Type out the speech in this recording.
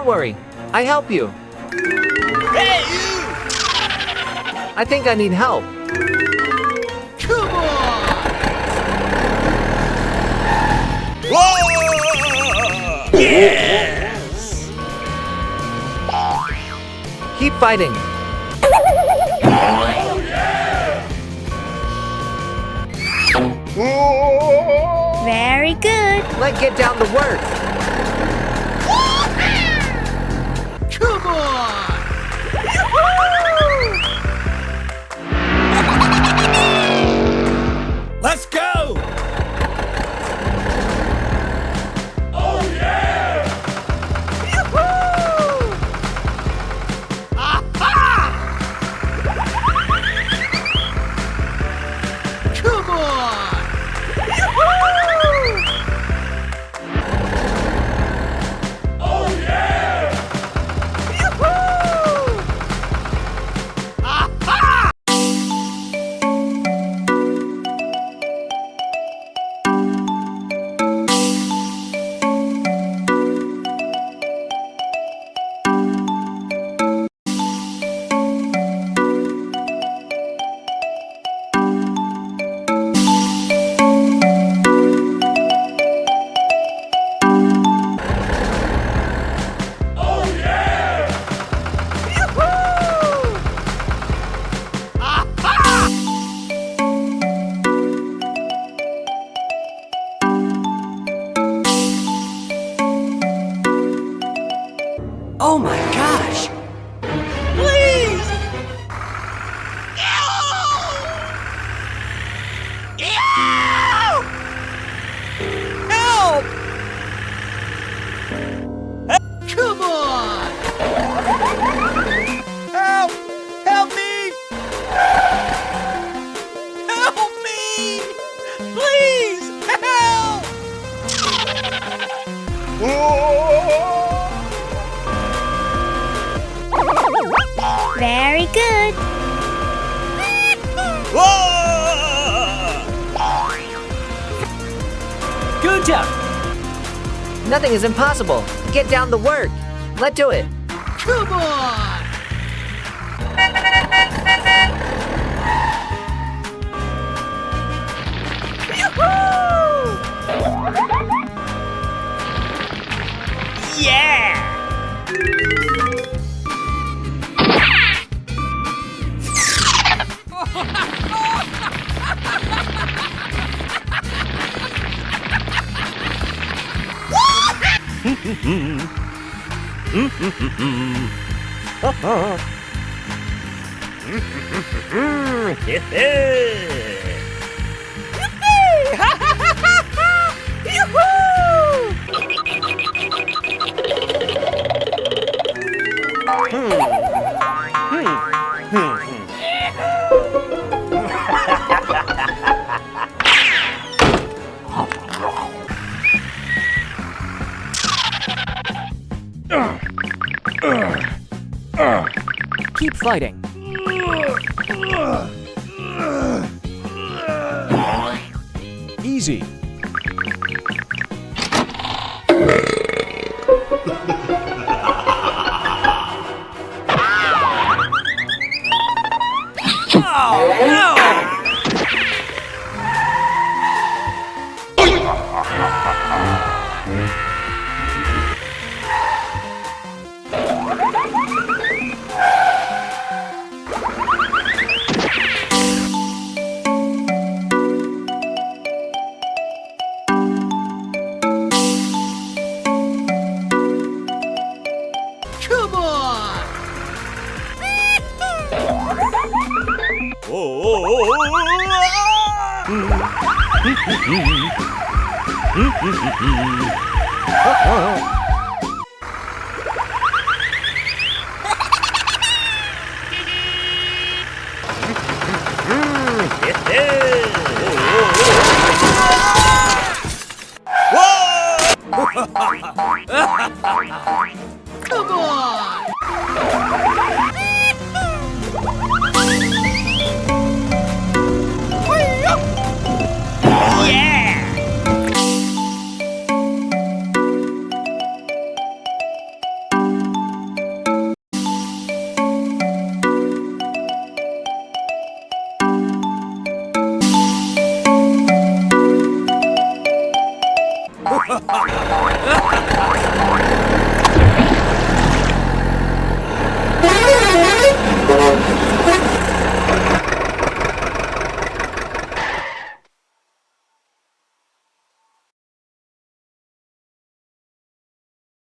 Don't worry, I help you. Hey, you! I think I need help. Come on! Whoa! Yes! Keep fighting. Very good. Let's get down to work. Come on! Let's go! Oh yeah! Aha! Come on! Oh yeah! Aha! Oh yeah! Aha! Oh my gosh! Please! Help! Come on! Help! Help me! Help me! Please! Help! Very good. Good job! Nothing is impossible. Get down to work. Let's do it. Come on! Yeah! Keep fighting. Easy. Come on! Come on! Yeah!